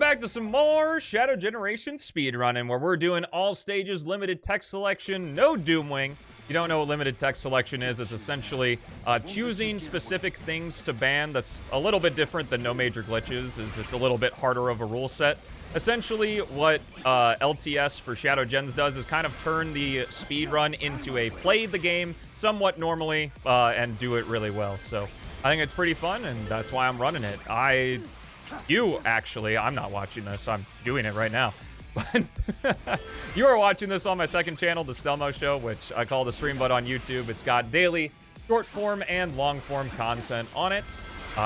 back to some more Shadow Generation speedrunning, where we're doing all stages, limited text selection, no Doomwing. If you don't know what limited text selection is, it's essentially choosing specific things to ban. That's a little bit different than no major glitches, is it's a little bit harder of a rule set. Essentially, what LTS for Shadow Gens does is kind of turn the speedrun into a play the game somewhat normally and do it really well. So I think it's pretty fun, and that's why I'm running it. I'm not watching this, I'm doing it right now. But you are watching this on my second channel, the Stelmo Show, which I call the Stream Bud on YouTube. It's got daily short form and long form content on it.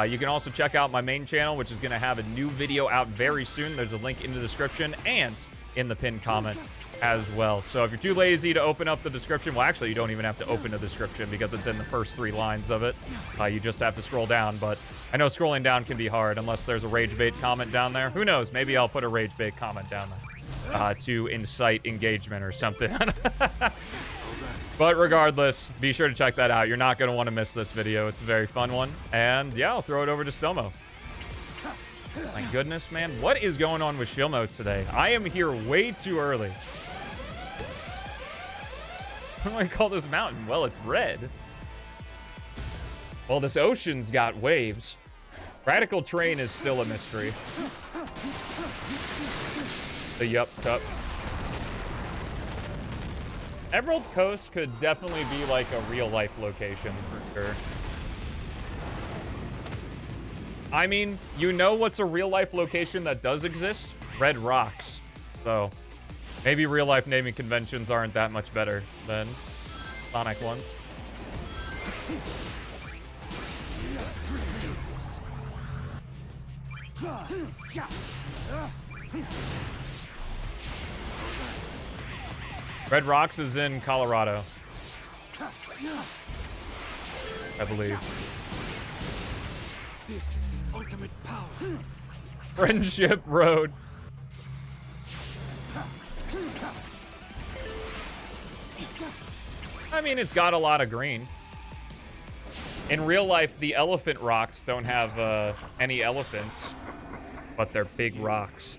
You can also check out my main channel, which is going to have a new video out very soon. There's a link in the description and in the pinned comment as well. So if you're too lazy to open up the description, well, actually, you don't even have to open the description because it's in the first 3 lines of it. You just have to scroll down, but I know scrolling down can be hard unless there's a rage bait comment down there. Who knows? Maybe I'll put a rage bait comment down there to incite engagement or something. But regardless, be sure to check that out. You're not going to want to miss this video. It's a very fun one. And yeah, I'll throw it over to Stelmo. My goodness, man. What is going on with Shilmo today? I am here way too early. What do I call this mountain? Well, it's red. Well, this ocean's got waves. Radical terrain is still a mystery. The yup tup. Emerald Coast could definitely be like a real-life location for sure. I mean, you know what's a real-life location that does exist? Red Rocks. So, maybe real-life naming conventions aren't that much better than Sonic ones. Red Rocks is in Colorado, I believe. This is the ultimate power. Friendship Road. I mean, it's got a lot of green. In real life, the elephant rocks don't have any elephants, but they're big rocks.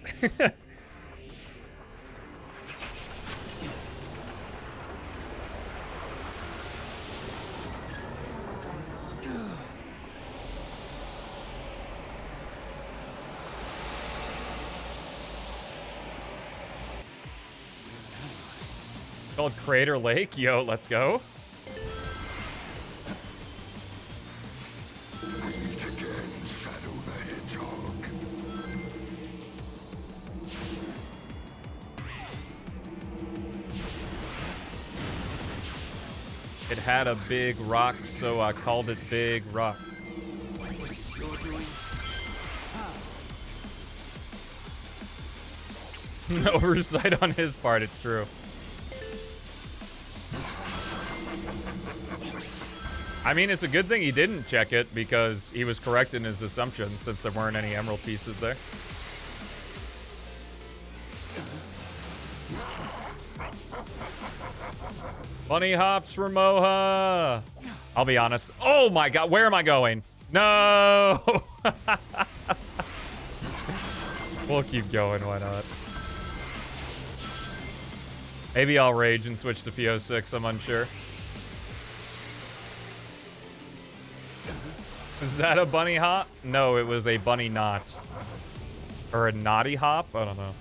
Called Crater Lake. Yo, let's go. Meet again, Shadow the Hedgehog. It had a big rock, so I called it Big Rock. Was this your doing? Oversight on his part, it's true. I mean, it's a good thing he didn't check it because he was correct in his assumption since there weren't any emerald pieces there. Bunny hops for Moha. I'll be honest. Oh my god, where am I going? No! We'll keep going, why not? Maybe I'll rage and switch to PO6, I'm unsure. Is that a bunny hop? No, it was a bunny knot. Or a naughty hop? I don't know.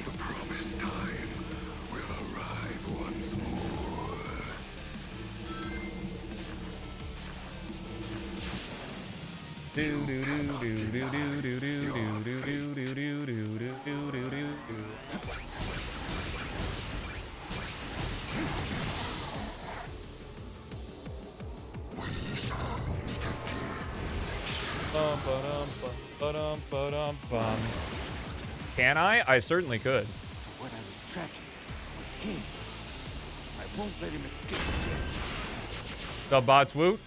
The promised time will arrive once more. Do do do do do do do do do do do do do do do. Can I? I certainly could. So what I was tracking was him. I won't let him escape again. What's up, bots? Woot.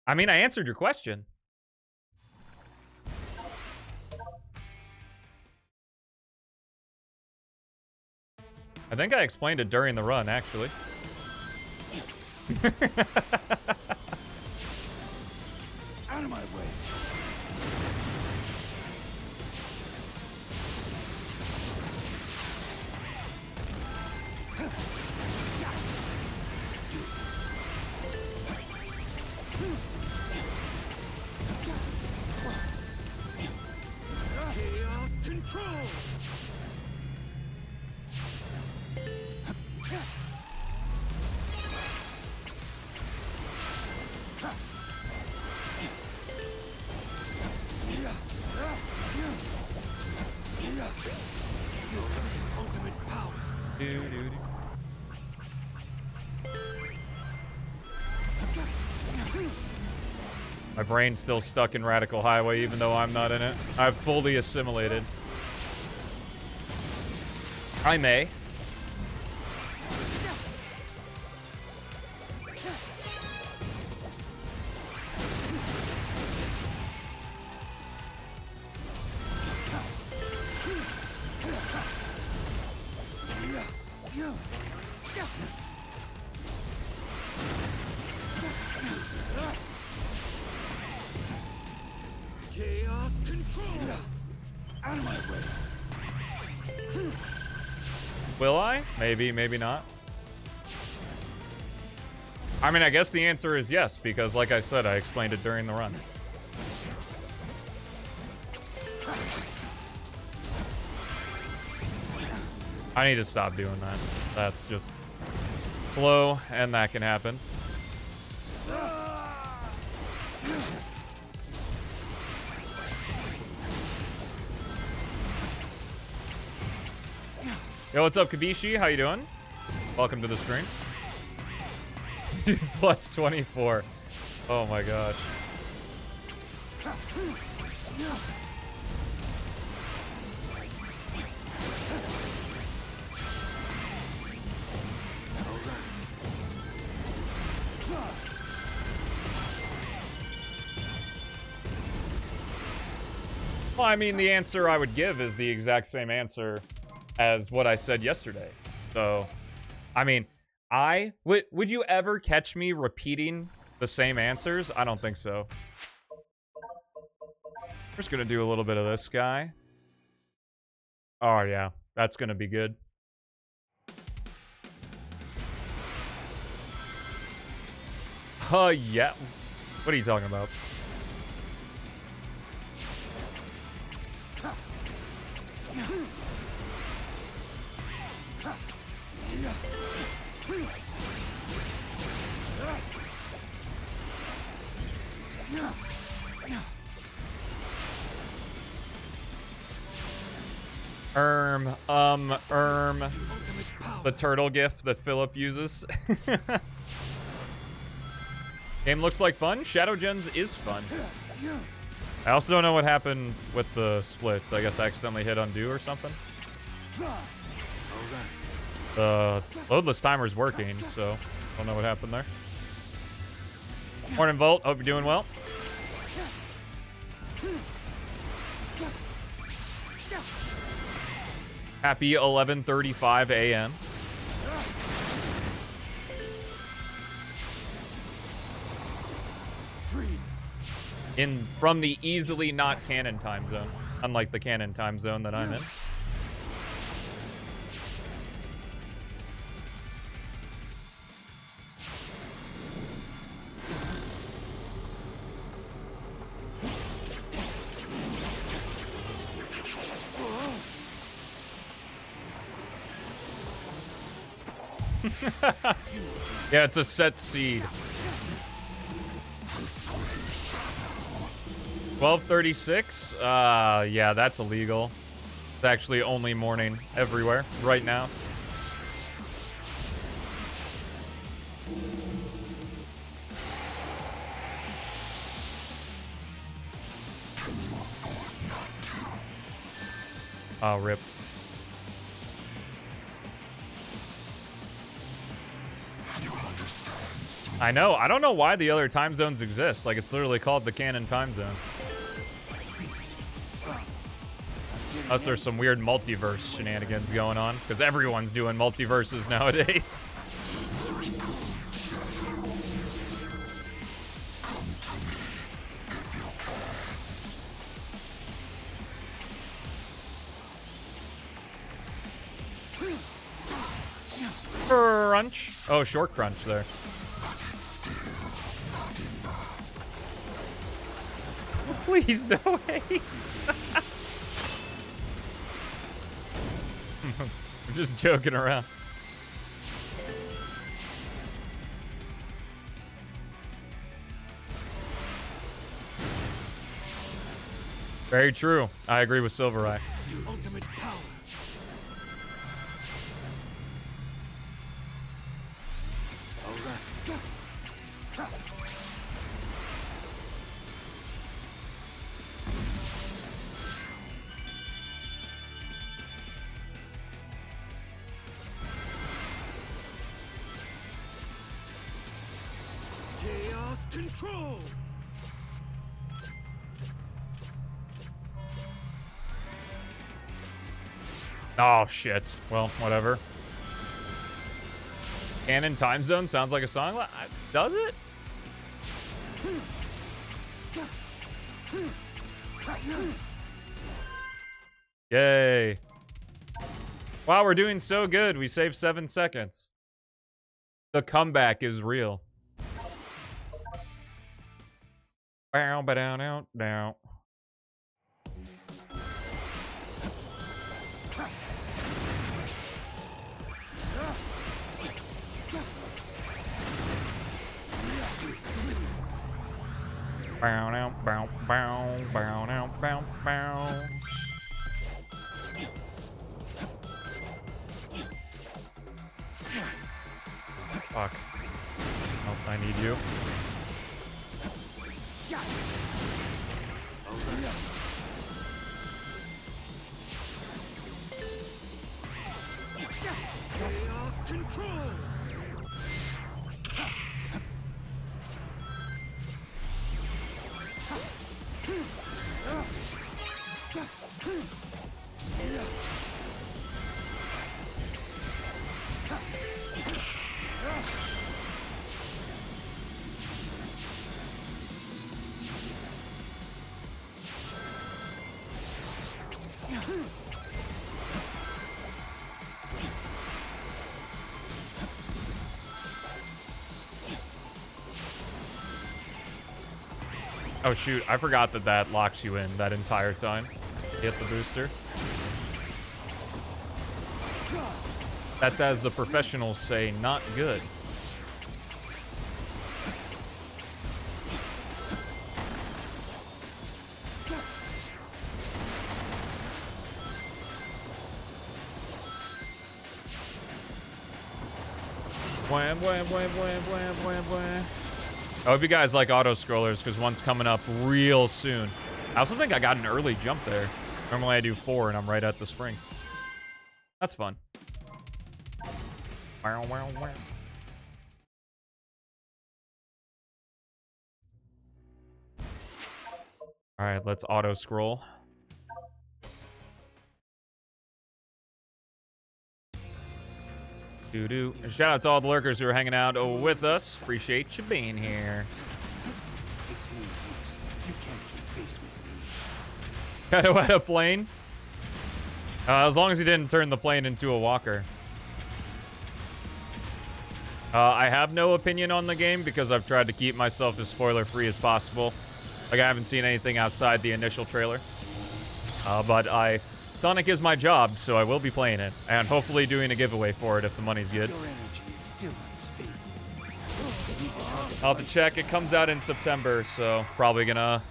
I mean, I answered your question. I think I explained it during the run, actually. Out of my way. Chaos control. Ultimate power. My brain's still stuck in Radical Highway, even though I'm not in it. I've fully assimilated. I may. Chaos control. Out of my way. Will I? Maybe, maybe not. I mean, I guess the answer is yes, because like I said, I explained it during the run. I need to stop doing that. That's just slow, and that can happen. Yo, what's up, Kabishi? How you doing? Welcome to the stream. Plus 24. Oh my gosh. Well, I mean, the answer I would give is the exact same answer as what I said yesterday. So, I mean, would you ever catch me repeating the same answers? I don't think so. We're just gonna do a little bit of this guy. Oh yeah, that's gonna be good. Yeah. What are you talking about? The turtle gif that Philip uses. Game looks like fun. Shadow Gens is fun. I also don't know what happened with the splits. I guess I accidentally hit undo or something. The loadless timer's working, so I don't know what happened there. Morning, Volt. Hope you're doing well. Happy 11:35 a.m. From the easily not canon time zone, unlike the canon time zone that I'm in. Yeah, it's a set seed. 12:36? Yeah, that's illegal. It's actually only morning everywhere right now. Oh, rip. I know. I don't know why the other time zones exist. Like, it's literally called the canon time zone. Unless there's some weird multiverse shenanigans going on, because everyone's doing multiverses nowadays. Crunch. Oh, short crunch there. Please, no hate. I'm just joking around. Very true. I agree with Silver Eye. Ultimate power. Chaos control. Oh, shit. Well, whatever. Canon Time Zone sounds like a song. Does it? Yay. Wow, we're doing so good. We saved 7 seconds. The comeback is real. Bow, ba down, out, down. Bow, bow, bow, bow, bow, bow, bow. Fuck. Nope, I need you. Chaos control. Oh shoot, I forgot that that locks you in that entire time. Hit the booster. That's, as the professionals say, not good. Wham, wham, wham, wham, wham, wham, wham. I hope you guys like auto scrollers, because one's coming up real soon. I also think I got an early jump there. Normally I do 4 and I'm right at the spring. That's fun. Wow, wow, wow. All right, let's auto scroll. Doo-doo. And shout out to all the lurkers who are hanging out with us. Appreciate you being here. It's no use. You can't keep pace with me. Kind of had a plane. As long as he didn't turn the plane into a walker. I have no opinion on the game because I've tried to keep myself as spoiler-free as possible. Like, I haven't seen anything outside the initial trailer. But Sonic is my job, so I will be playing it. And hopefully doing a giveaway for it if the money's good. Your energy is still unstable. I'll have to check. It comes out in September, so probably gonna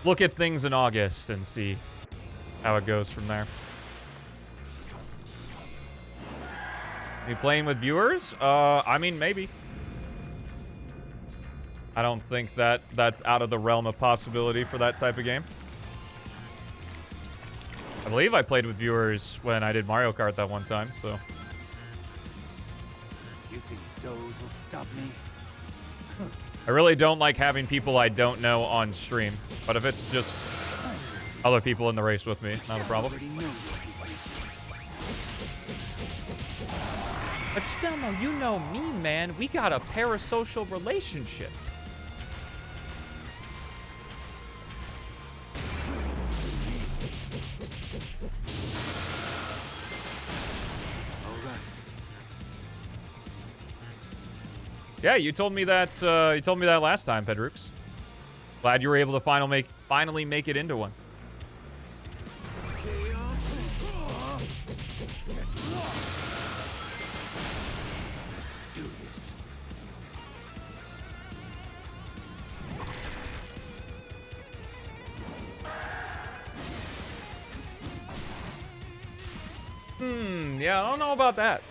look at things in August and see how it goes from there. You playing with viewers? I mean, maybe. I don't think that that's out of the realm of possibility for that type of game. I believe I played with viewers when I did Mario Kart that one time, so. You think those will stop me? I really don't like having people I don't know on stream, but if it's just other people in the race with me. Not a problem. Already know your weaknesses. But Stelmo, you know me, man. We got a parasocial relationship. All right. Yeah, you told me that. You told me that last time, Pedrux. Glad you were able to finally make it into one. Let's do this. Yeah, I don't know about that.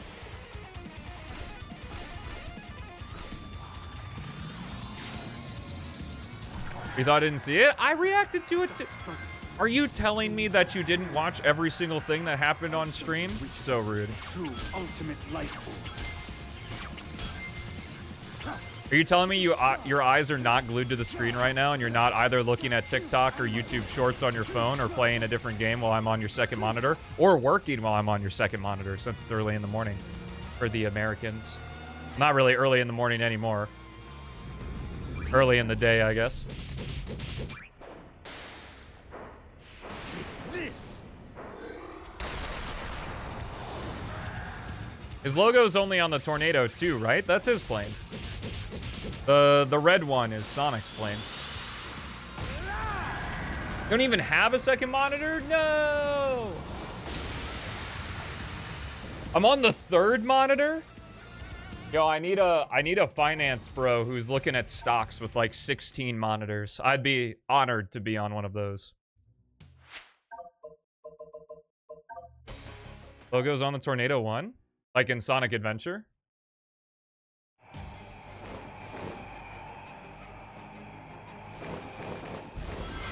You thought I didn't see it? I reacted to it too. Are you telling me that you didn't watch every single thing that happened on stream? So rude. True ultimate light force. Are you telling me your eyes are not glued to the screen right now and you're not either looking at TikTok or YouTube Shorts on your phone or playing a different game while I'm on your second monitor or working while I'm on your second monitor since it's early in the morning for the Americans? Not really early in the morning anymore. Early in the day, I guess. This. His logo's only on the Tornado too, right? That's his plane. The red one is Sonic's plane. Don't even have a second monitor? No! I'm on the third monitor? Yo, I need a finance bro who's looking at stocks with like 16 monitors. I'd be honored to be on one of those. Logo's on the Tornado 1? Like in Sonic Adventure?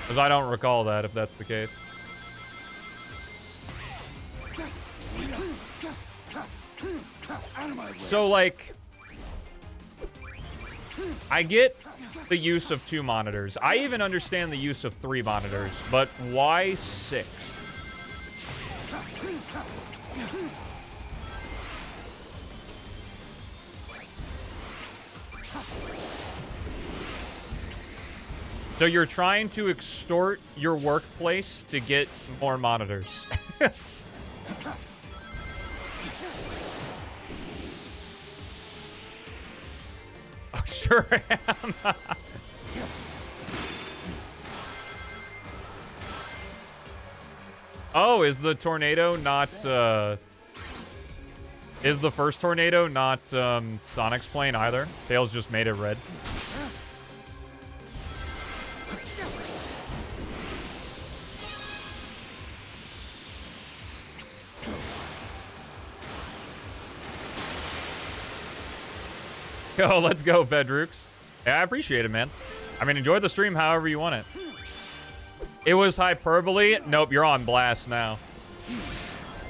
Because I don't recall that, if that's the case. So, like, I get the use of 2 monitors. I even understand the use of 3 monitors, but why 6? So you're trying to extort your workplace to get more monitors. Oh, sure am. Oh, is the tornado not, is the first tornado not, Sonic's plane either? Tails just made it red. Yo, let's go, Bedrooks. Yeah, I appreciate it, man. I mean, enjoy the stream however you want it. It was hyperbole. Nope, you're on blast now.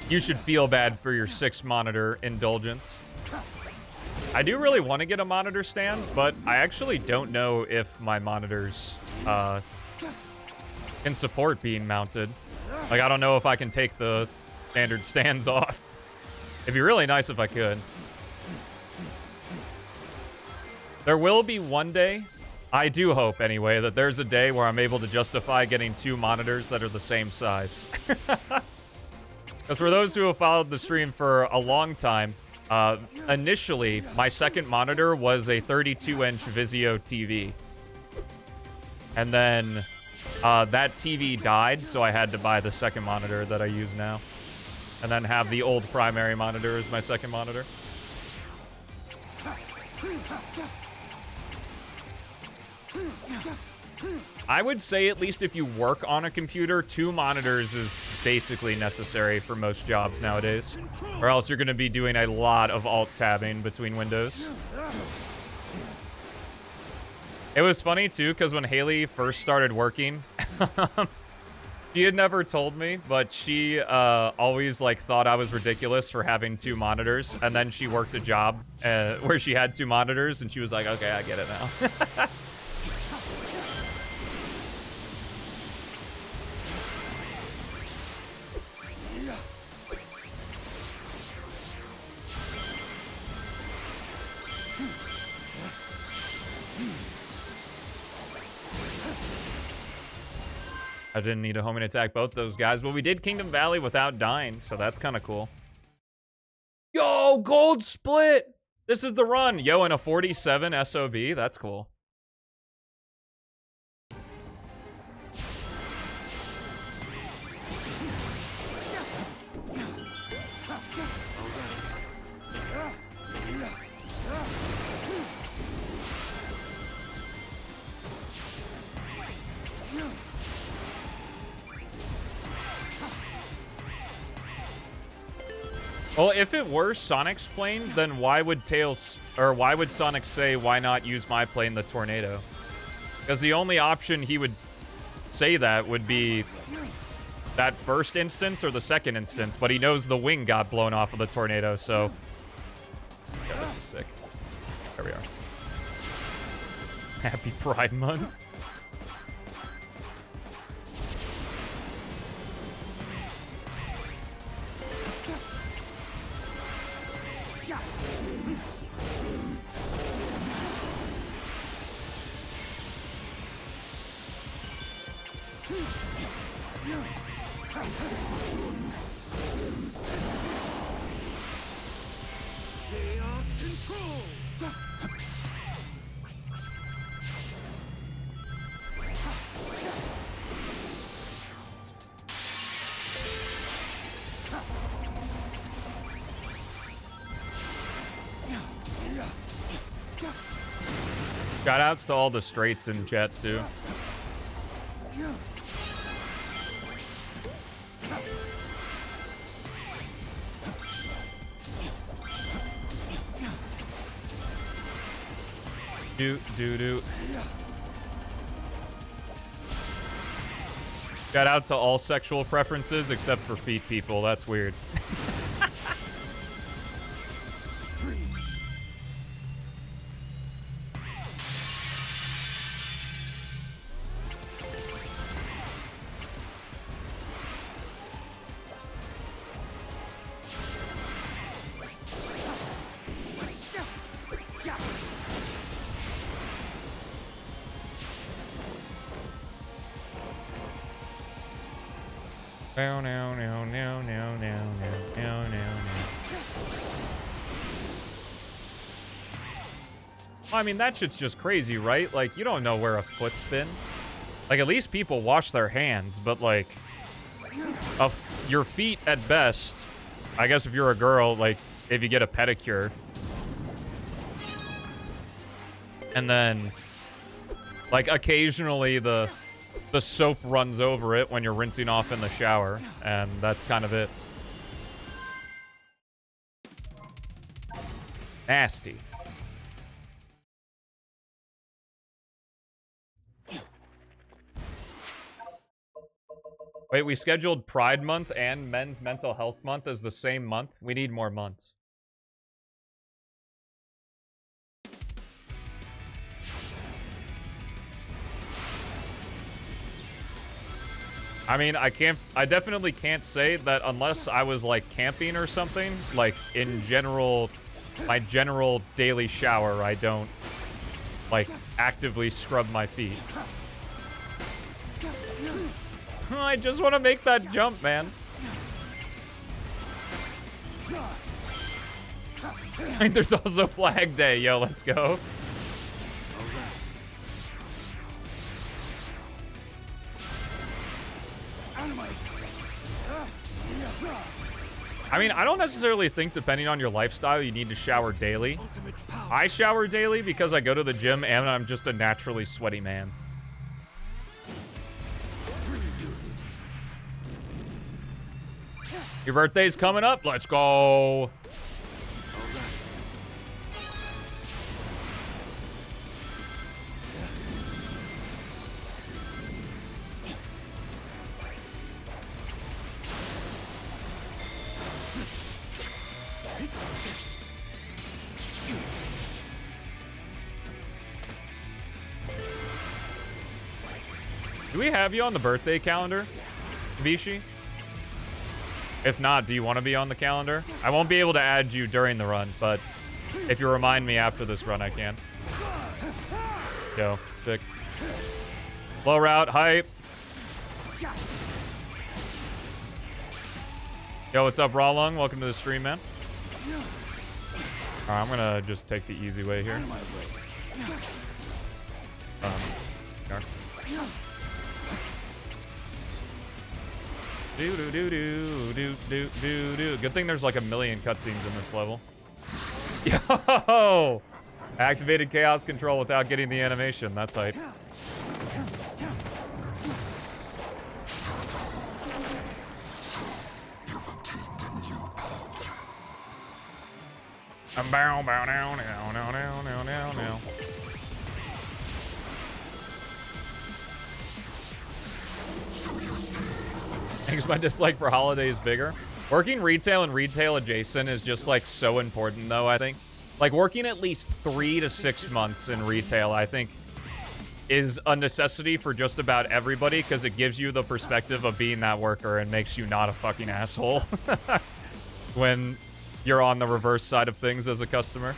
You should feel bad for your 6-monitor indulgence. I do really want to get a monitor stand, but I actually don't know if my monitors can support being mounted. Like, I don't know if I can take the standard stands off. It'd be really nice if I could. There will be one day, I do hope anyway, that there's a day where I'm able to justify getting 2 monitors that are the same size. Because for those who have followed the stream for a long time, initially, my second monitor was a 32-inch Vizio TV. And then that TV died, so I had to buy the second monitor that I use now. And then have the old primary monitor as my second monitor. I would say at least if you work on a computer, 2 monitors is basically necessary for most jobs nowadays. Or else you're going to be doing a lot of alt-tabbing between windows. It was funny, too, because when Haley first started working, she had never told me, but she always like thought I was ridiculous for having 2 monitors. And then she worked a job where she had 2 monitors, and she was like, okay, I get it now. I didn't need a homing attack both those guys, but we did Kingdom Valley without dying, so that's kind of cool. Yo, gold split! This is the run. Yo, and a 47 SOB. That's cool. Well, if it were Sonic's plane, then why would Sonic say, why not use my plane, the tornado? Because the only option he would say that would be that first instance or the second instance, but he knows the wing got blown off of the tornado, so... Yeah, this is sick. There we are. Happy Pride Month. Chaos control. Shoutouts to all the straights in chat, too. Do. Shout out to all sexual preferences except for feet people. That's weird. I mean, that shit's just crazy, right? Like, you don't know where a foot's been. Like, at least people wash their hands, but, like, your feet at best, I guess if you're a girl, like, if you get a pedicure. And then, like, occasionally the soap runs over it when you're rinsing off in the shower, and that's kind of it. Nasty. Wait, we scheduled Pride Month and Men's Mental Health Month as the same month? We need more months. I mean, I definitely can't say that unless I was, like, camping or something. Like, in general, my general daily shower, I don't, like, actively scrub my feet. I just want to make that jump, man. There's also Flag Day. Yo, let's go. I mean, I don't necessarily think, depending on your lifestyle, you need to shower daily. I shower daily because I go to the gym and I'm just a naturally sweaty man. Your birthday's coming up. Let's go. Do we have you on the birthday calendar, Vishi? If not, do you want to be on the calendar? I won't be able to add you during the run, but if you remind me after this run, I can. Yo, sick. Low route, hype. Yo, what's up, Raw Lung? Welcome to the stream, man. Alright, I'm gonna just take the easy way here. Do. Good thing there's like a million cutscenes in this level. Yo! Activated chaos control without getting the animation. That's hype. Bow, bow, now, now, now, now, now, now, now. Makes my dislike for holidays bigger. Working retail and retail adjacent is just like so important though, I think. Like working at least 3 to 6 months in retail, I think, is a necessity for just about everybody because it gives you the perspective of being that worker and makes you not a fucking asshole when you're on the reverse side of things as a customer.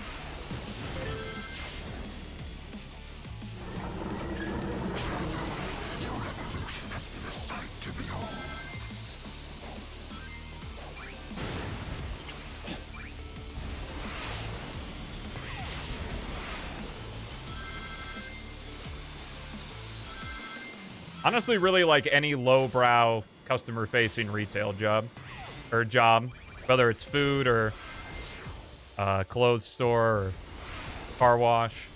Honestly, really like any lowbrow customer-facing retail job, whether it's food or clothes store or car wash.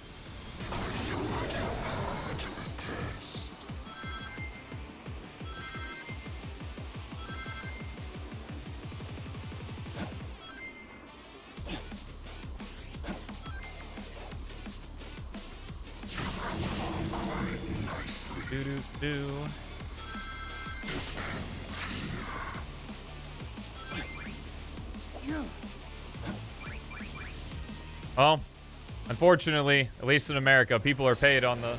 Do. Well, unfortunately, at least in America, people are paid on the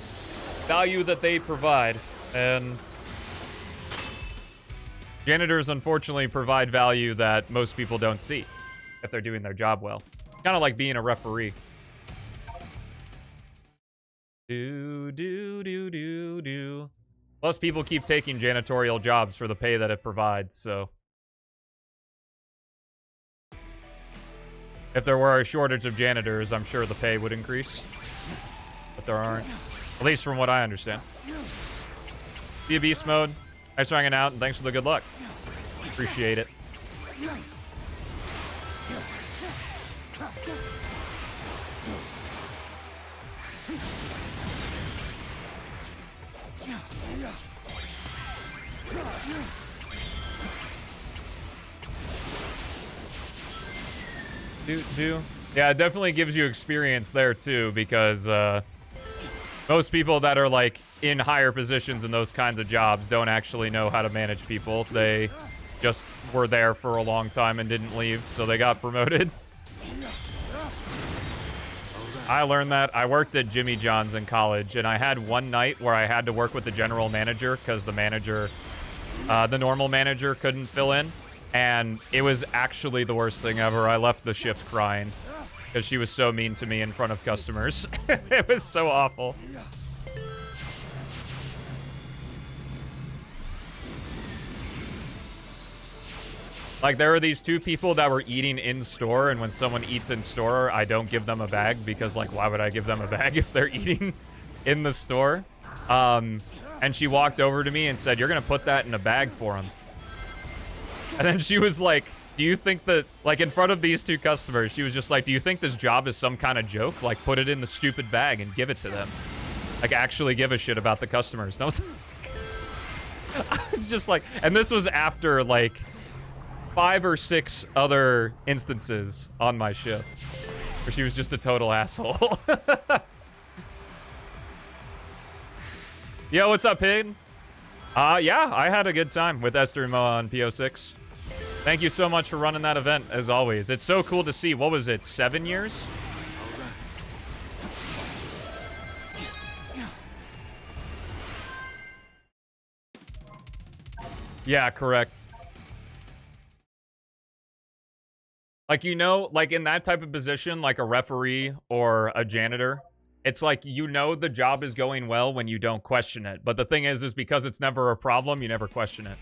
value that they provide, and janitors unfortunately provide value that most people don't see if they're doing their job well. Kind of like being a referee. Do. Plus, people keep taking janitorial jobs for the pay that it provides, so. If there were a shortage of janitors, I'm sure the pay would increase. But there aren't. At least from what I understand. See you, beast mode. Thanks for hanging out, and thanks for the good luck. Appreciate it. Yeah, it definitely gives you experience there too, because most people that are like in higher positions in those kinds of jobs don't actually know how to manage people. They just were there for a long time and didn't leave, so they got promoted. I learned that. I worked at Jimmy John's in college, and I had one night where I had to work with the general manager because the manager, the normal manager couldn't fill in. And it was actually the worst thing ever. I left the shift crying because she was so mean to me in front of customers. It was so awful. Like, there are these two people that were eating in store, and when someone eats in store, I don't give them a bag because, like, why would I give them a bag if they're eating in the store? And she walked over to me and said, "You're gonna put that in a bag for them." And then she was like, "Do you think that," like in front of these two customers, she was just like, "Do you think this job is some kind of joke? Like, put it in the stupid bag and give it to them. Like, actually give a shit about the customers." And I was just like, and this was after like 5 or 6 other instances on my shift where she was just a total asshole. Yo, what's up, Hayden? Yeah, I had a good time with Esther and Moa on PO6. Thank you so much for running that event, as always. It's so cool to see. What was it, 7 years? Yeah, correct. Like, you know, like in that type of position, like a referee or a janitor, It's like, you know, the job is going well when you don't question it. But the thing is because it's never a problem, you never question it.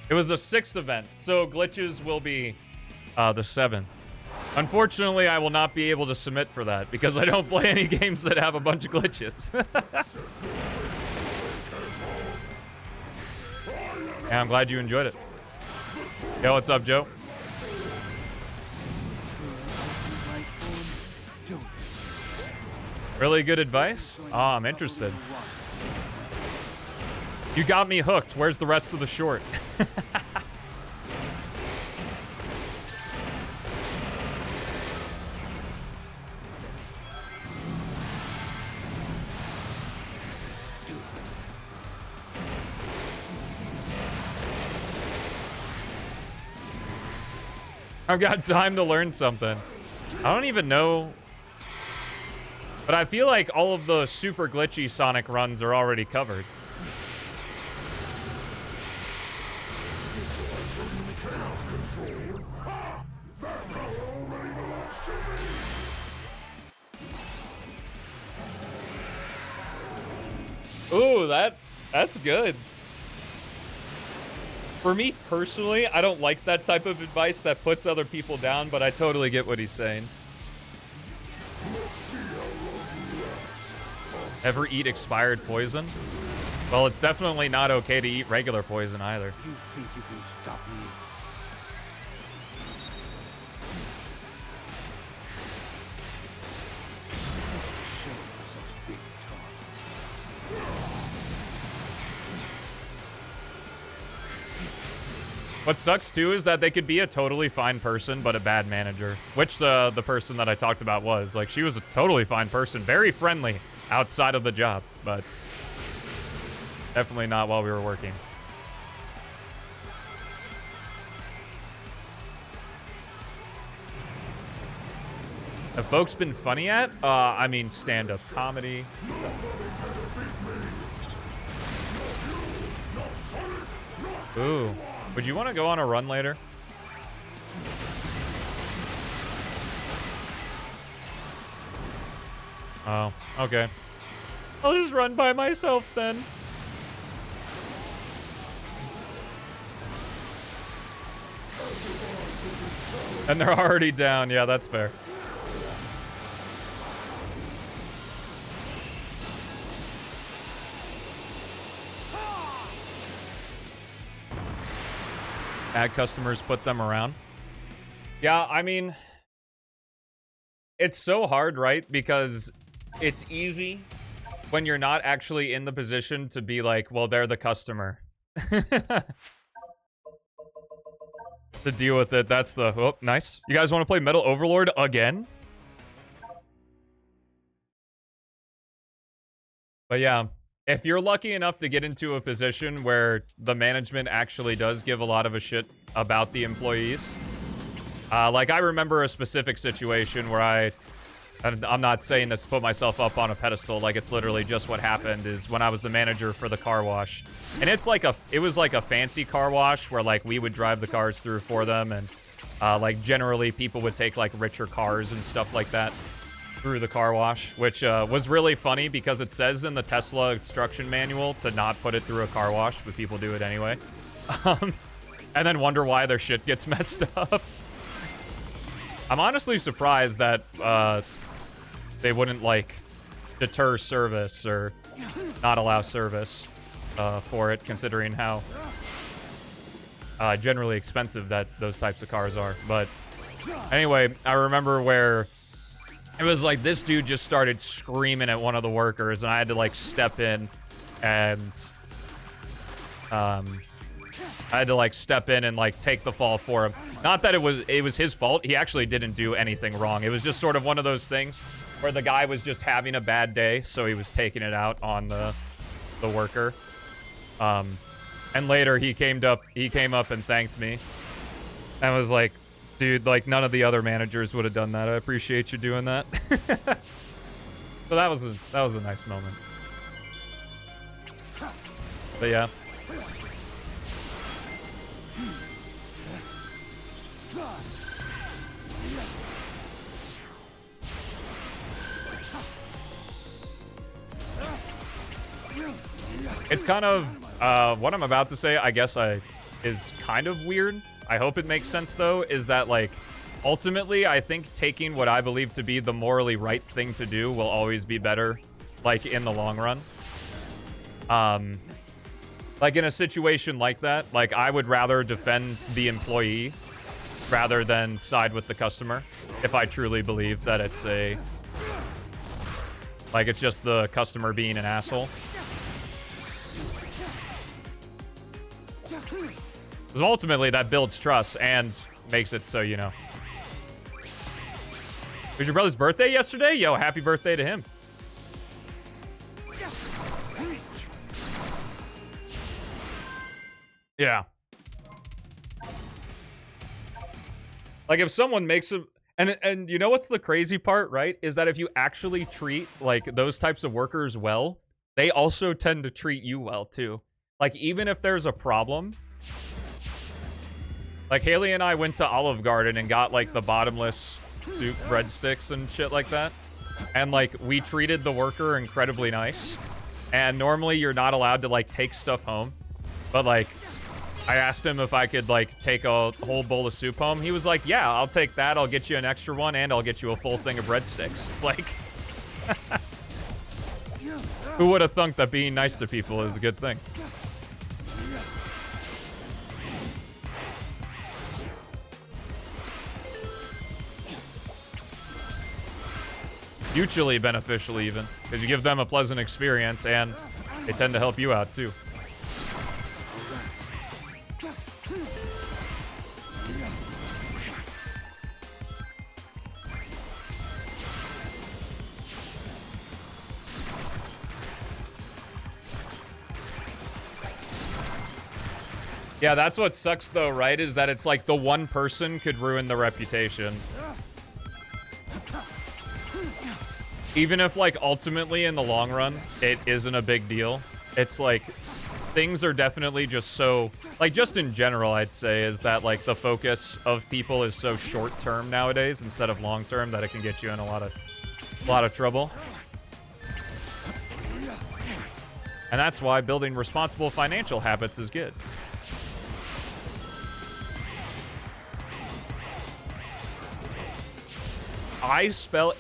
It was the 6th event, so glitches will be the 7th. Unfortunately, I will not be able to submit for that because I don't play any games that have a bunch of glitches. Yeah, I'm glad you enjoyed it. Yo, what's up, Joe? Really good advice? Oh, I'm interested. You got me hooked. Where's the rest of the short? I've got time to learn something. I don't even know. But I feel like all of the super glitchy Sonic runs are already covered. Ooh, that's good. For me personally, I don't like that type of advice that puts other people down, but I totally get what he's saying. Ever eat expired poison? Well, it's definitely not okay to eat regular poison either. You think you can stop me? What sucks too is that they could be a totally fine person, but a bad manager. Which the person that I talked about was. Like, she was a totally fine person, very friendly outside of the job, but definitely not while we were working. Have folks been funny at? I mean, stand-up comedy. Ooh. Would you want to go on a run later? Oh, okay. I'll just run by myself then. And they're already down. Yeah, that's fair. Add customers, put them around. Yeah, I mean, it's so hard, right? Because it's easy when you're not actually in the position to be like, well, they're the customer. To deal with it, that's the... Oh, nice. You guys want to play Metal Overlord again? But yeah, if you're lucky enough to get into a position where the management actually does give a lot of a shit about the employees. Like, I remember a specific situation where I'm not saying this to put myself up on a pedestal, like it's literally just what happened, is when I was the manager for the car wash. And it was like a fancy car wash where like we would drive the cars through for them, and like generally people would take like richer cars and stuff like that through the car wash, which was really funny because it says in the Tesla instruction manual to not put it through a car wash, but people do it anyway. And then wonder why their shit gets messed up. I'm honestly surprised that they wouldn't, like, deter service or not allow service for it, considering how generally expensive that those types of cars are. But anyway, I remember where it was like this dude just started screaming at one of the workers, and I had to, like, step in and like take the fall for him. Not that it was his fault. He actually didn't do anything wrong. It was just sort of one of those things where the guy was just having a bad day, so he was taking it out on the worker. And later he came up and thanked me. And was like, dude, like none of the other managers would have done that. I appreciate you doing that. So that was a nice moment. But yeah. It's kind of, what I'm about to say, I guess is kind of weird. I hope it makes sense, though, is that, like, ultimately, I think taking what I believe to be the morally right thing to do will always be better, like, in the long run. Like, in a situation like that, like, I would rather defend the employee rather than side with the customer if I truly believe that it's a... Like, it's just the customer being an asshole. Because ultimately, that builds trust and makes it so, you know. It was your brother's birthday yesterday? Yo, happy birthday to him. Yeah. Like, if someone makes a... And you know what's the crazy part, right? Is that if you actually treat, like, those types of workers well, they also tend to treat you well, too. Like, even if there's a problem... Like, Haley and I went to Olive Garden and got, like, the bottomless soup breadsticks and shit like that. And, like, we treated the worker incredibly nice. And normally you're not allowed to, like, take stuff home. But, like, I asked him if I could, like, take a whole bowl of soup home. He was like, yeah, I'll take that. I'll get you an extra one, and I'll get you a full thing of breadsticks. It's like... Who would have thunk that being nice to people is a good thing? Mutually beneficial, even, because you give them a pleasant experience and they tend to help you out too. Yeah, that's what sucks though, right? Is that it's like the one person could ruin the reputation. Even if, like, ultimately in the long run, it isn't a big deal. It's like, things are definitely just so, like, just in general, I'd say, is that, like, the focus of people is so short-term nowadays instead of long-term that it can get you in a lot of trouble. And that's why building responsible financial habits is good.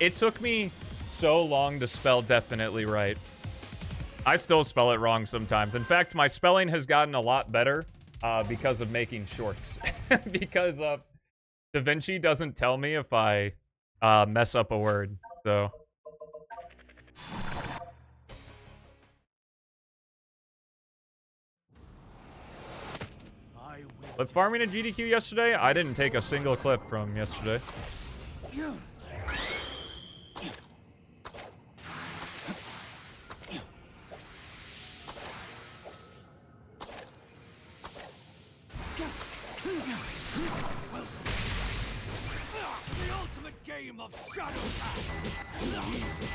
It took me so long to spell definitely right. I still spell it wrong sometimes. In fact, my spelling has gotten a lot better because of making shorts. Because DaVinci doesn't tell me if I mess up a word, so... But farming a GDQ yesterday? I didn't take a single clip from yesterday.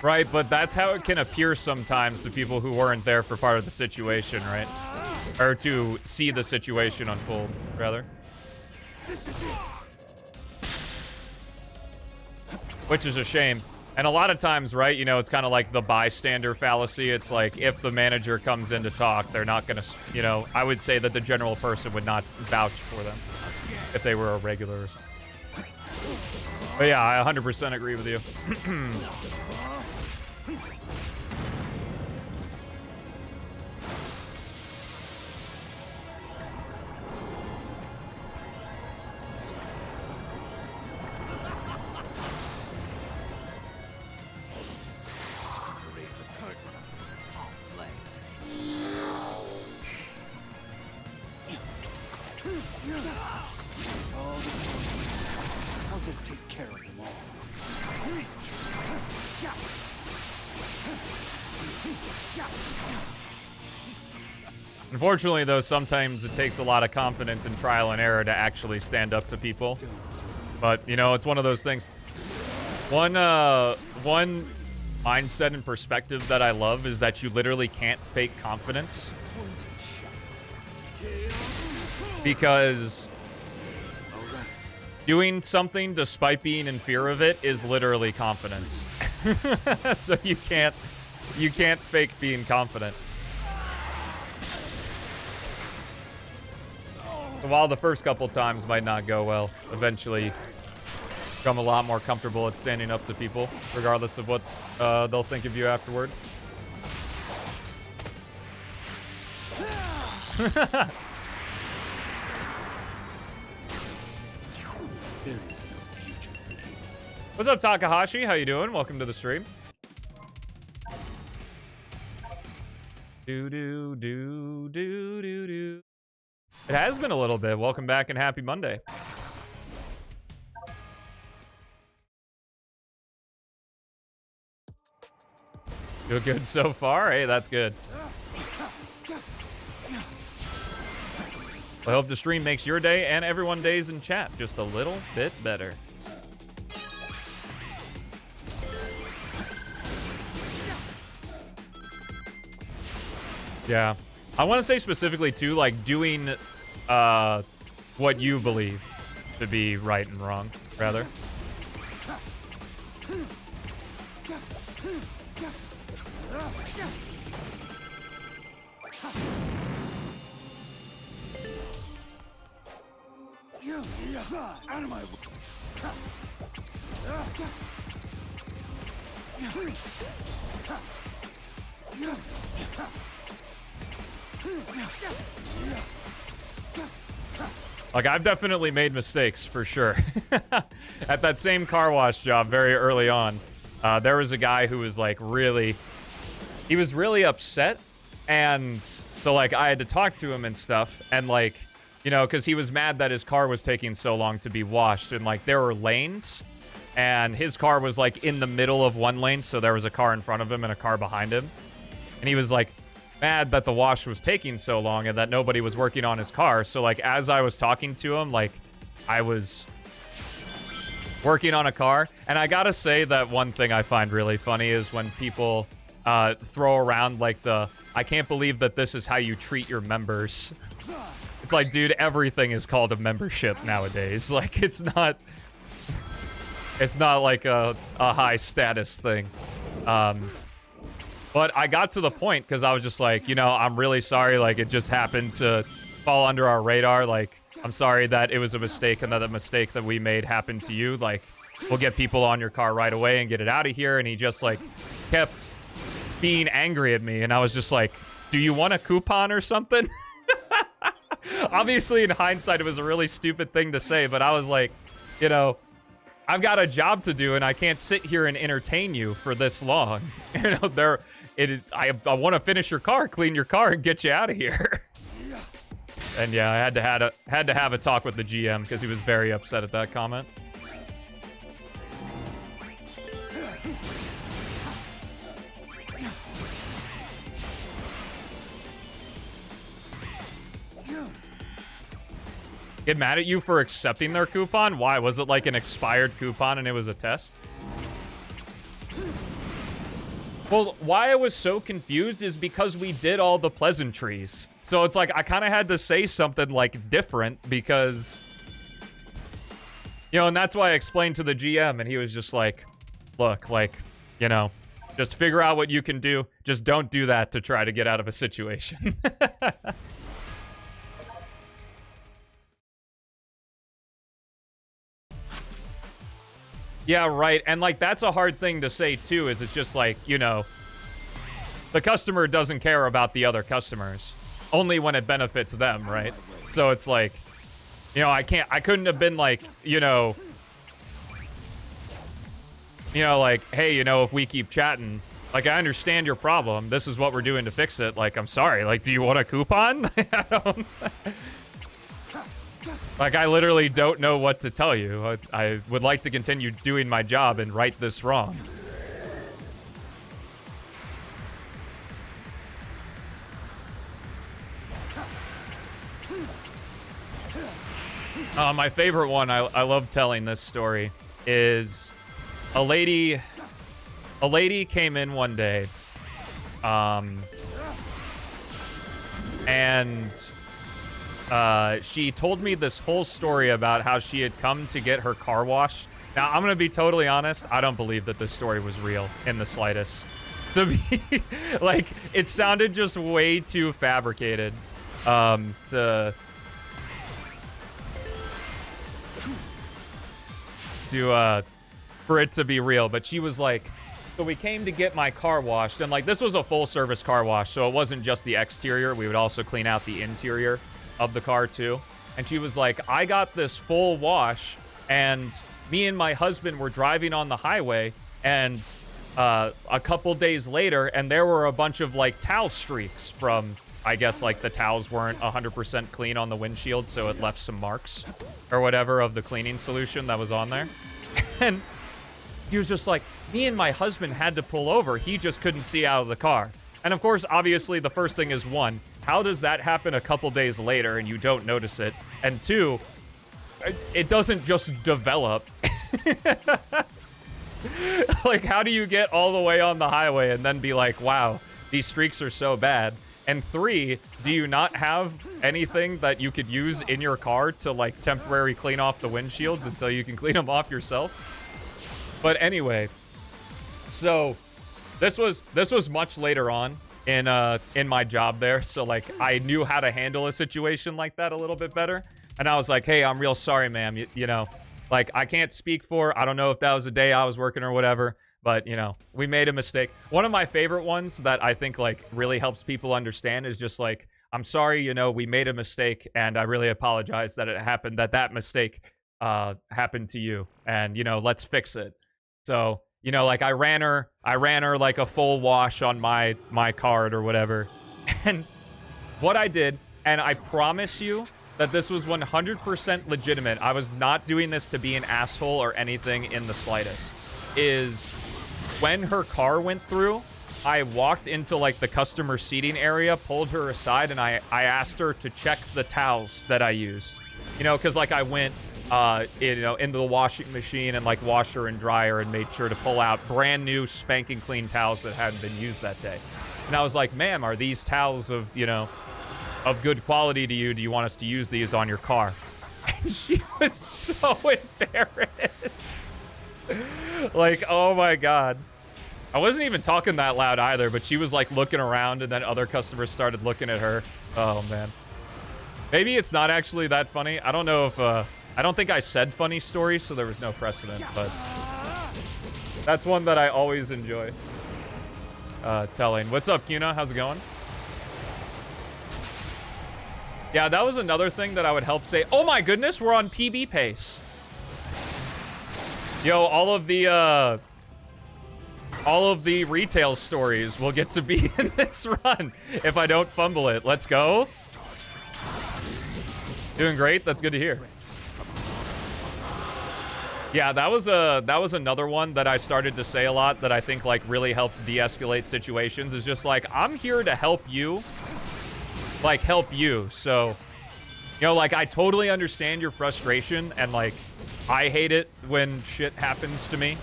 Right, but that's how it can appear sometimes to people who weren't there for part of the situation, right? Or to see the situation unfold, rather. Which is a shame. And a lot of times, right, you know, it's kind of like the bystander fallacy. It's like, if the manager comes in to talk, they're not going to, you know, I would say that the general person would not vouch for them if they were a regular or something. But yeah, I 100% agree with you. I'll just take care of them all. Unfortunately, though, sometimes it takes a lot of confidence and trial and error to actually stand up to people. But, you know, it's one of those things. One mindset and perspective that I love is that you literally can't fake confidence. Because doing something despite being in fear of it is literally confidence. So you can't fake being confident. while the first couple times might not go well, eventually become a lot more comfortable at standing up to people, regardless of what they'll think of you afterward. There is no future for you. What's up, Takahashi? How you doing? Welcome to the stream. Do do do do do do. It has been a little bit. Welcome back and happy Monday. Feel good so far? Hey, that's good. I hope the stream makes your day and everyone's days in chat just a little bit better. Yeah. I want to say specifically, too, like, doing what you believe to be right and wrong, rather. Out of my way. Like, I've definitely made mistakes, for sure. At that same car wash job very early on, there was a guy who was, like, he was really upset, and so, like, I had to talk to him and stuff, and, like, you know, because he was mad that his car was taking so long to be washed, and, like, there were lanes, and his car was, like, in the middle of one lane, so there was a car in front of him and a car behind him, and he was, like, mad that the wash was taking so long and that nobody was working on his car. So, like, as I was talking to him, like, I was working on a car. And I gotta say that one thing I find really funny is when people throw around, like, I can't believe that this is how you treat your members. It's like, dude, everything is called a membership nowadays. Like, it's not like a high status thing. But I got to the point because I was just like, you know, I'm really sorry. Like, it just happened to fall under our radar. Like, I'm sorry that it was a mistake and that the mistake that we made happened to you. Like, we'll get people on your car right away and get it out of here. And he just, like, kept being angry at me. And I was just like, do you want a coupon or something? Obviously, in hindsight, it was a really stupid thing to say. But I was like, you know, I've got a job to do and I can't sit here and entertain you for this long. You know, I want to finish your car, clean your car, and get you out of here. And yeah, I had to have a talk with the GM because he was very upset at that comment. Get mad at you for accepting their coupon? Why? Was it like an expired coupon and it was a test? Well, why I was so confused is because we did all the pleasantries. So it's like I kind of had to say something like different because, you know, and that's why I explained to the GM and he was just like, look, like, you know, just figure out what you can do. Just don't do that to try to get out of a situation. Yeah, right. And, like, that's a hard thing to say, too, is it's just like, you know, the customer doesn't care about the other customers. Only when it benefits them, right? So it's like, you know, I couldn't have been like, you know, like, hey, you know, if we keep chatting, like, I understand your problem. This is what we're doing to fix it. Like, I'm sorry. Like, do you want a coupon? I don't... Like, I literally don't know what to tell you. I would like to continue doing my job and right this wrong. My favorite one, I love telling this story, is a lady came in one day, and she told me this whole story about how she had come to get her car washed. Now, I'm going to be totally honest. I don't believe that this story was real in the slightest. To be, like, it sounded just way too fabricated to for it to be real. But she was like, so we came to get my car washed, and like this was a full service car wash, so it wasn't just the exterior. We would also clean out the interior of the car too. And she was like, I got this full wash, and me and my husband were driving on the highway, and a couple days later, and there were a bunch of like towel streaks from, I guess like the towels weren't 100% clean on the windshield, so it left some marks or whatever of the cleaning solution that was on there. And he was just like, me and my husband had to pull over. He just couldn't see out of the car. And of course, obviously, the first thing is, one, how does that happen a couple days later and you don't notice it? And two, it doesn't just develop. Like, how do you get all the way on the highway and then be like, wow, these streaks are so bad? And three, do you not have anything that you could use in your car to like temporarily clean off the windshields until you can clean them off yourself? But anyway, so this was much later on in my job there. So like I knew how to handle a situation like that a little bit better. And I was like, hey, I'm real sorry, ma'am. You know, like I can't speak for, I don't know if that was a day I was working or whatever. But, you know, we made a mistake. One of my favorite ones that I think, like, really helps people understand is just, like, I'm sorry, you know, we made a mistake, and I really apologize that it happened, that mistake happened to you. And, you know, let's fix it. So, you know, like, I ran her, like, a full wash on my card or whatever. And what I did, and I promise you that this was 100% legitimate, I was not doing this to be an asshole or anything in the slightest, is when her car went through, I walked into like the customer seating area, pulled her aside, and I asked her to check the towels that I used. You know, because like I went, you know, into the washing machine and like washer and dryer and made sure to pull out brand new spanking clean towels that hadn't been used that day. And I was like, ma'am, are these towels of, you know, of good quality to you? Do you want us to use these on your car? And she was so embarrassed. Like, oh my god. I wasn't even talking that loud either, but she was like looking around, and then other customers started looking at her. Oh man. Maybe it's not actually that funny. I don't know if I don't think I said funny stories, so there was no precedent, but that's one that I always enjoy telling. What's up, Cuna? How's it going? Yeah, that was another thing that I would help say. Oh my goodness, we're on PB pace. Yo, all of the retail stories will get to be in this run if I don't fumble it. Let's go. Doing great. That's good to hear. Yeah, that was another one that I started to say a lot that I think like really helps de-escalate situations, is just like, I'm here to help you. Like, help you. So, you know, like, I totally understand your frustration, and like, I hate it when shit happens to me.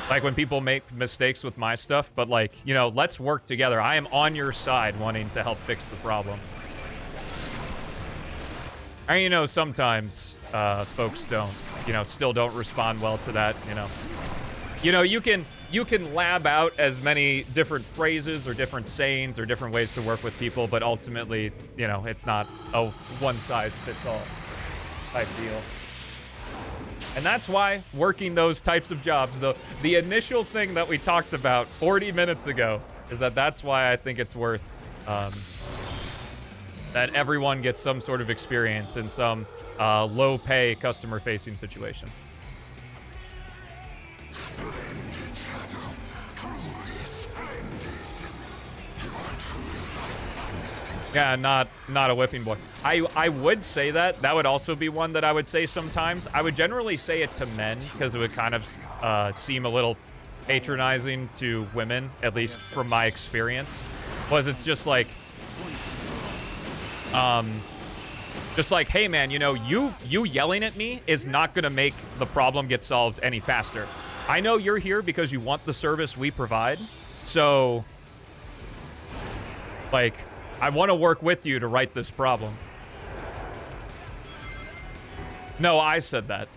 Like when people make mistakes with my stuff, but like, you know, let's work together. I am on your side wanting to help fix the problem. And you know, sometimes folks don't, you know, still don't respond well to that, you know. You know, you can lab out as many different phrases or different sayings or different ways to work with people, but ultimately, you know, it's not a one-size-fits-all type deal. And that's why working those types of jobs, the initial thing that we talked about 40 minutes ago, is that's why I think it's worth that everyone gets some sort of experience in some low-pay customer-facing situation. Splendid, Shadow. Truly splendid. You are truly my finest instinct. Yeah, not a whipping boy. I would say that. That would also be one that I would say sometimes. I would generally say it to men because it would kind of seem a little patronizing to women, at least from my experience. Was it's just like, hey man, you know, you yelling at me is not gonna make the problem get solved any faster. I know you're here because you want the service we provide, so like, I want to work with you to right this problem. No, I said that.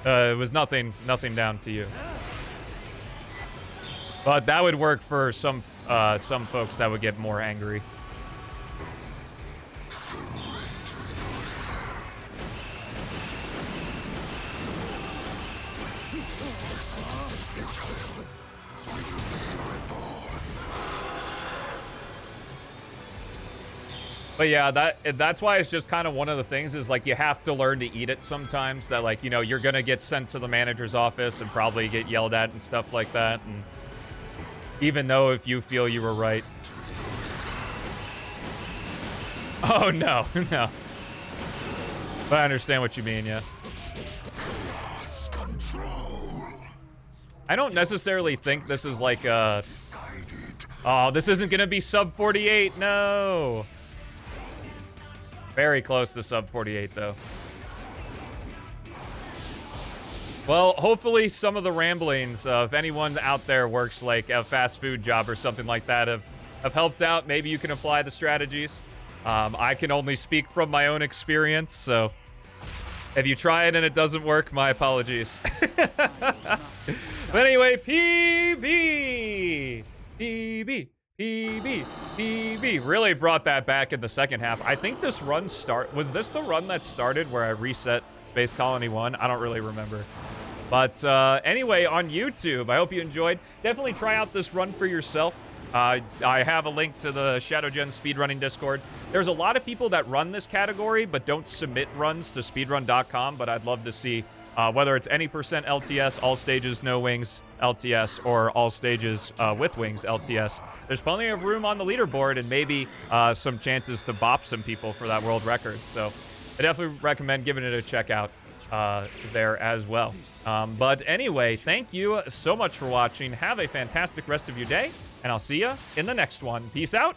It was nothing down to you. But that would work for some folks that would get more angry. But yeah, that's why it's just kind of one of the things is like you have to learn to eat it sometimes. That like, you know, you're gonna get sent to the manager's office and probably get yelled at and stuff like that. And even though if you feel you were right. Oh no, no. But I understand what you mean, yeah. I don't necessarily think this is like a... Oh, this isn't gonna be sub 48, no! Very close to sub 48, though. Well, hopefully some of the ramblings, if anyone out there works like a fast food job or something like that, have helped out. Maybe you can apply the strategies. I can only speak from my own experience, so if you try it and it doesn't work, my apologies. But anyway, PB! PB! PB! PB! Really brought that back in the second half. I think this run was this the run that started where I reset Space Colony 1? I don't really remember. But anyway, on YouTube, I hope you enjoyed. Definitely try out this run for yourself. I have a link to the Shadow Gen speedrunning Discord. There's a lot of people that run this category but don't submit runs to speedrun.com, but I'd love to see whether it's any percent LTS, all stages, no wings, LTS, or all stages with wings, LTS. There's plenty of room on the leaderboard and maybe some chances to bop some people for that world record. So I definitely recommend giving it a check out there as well. But anyway, thank you so much for watching. Have a fantastic rest of your day, and I'll see you in the next one. Peace out.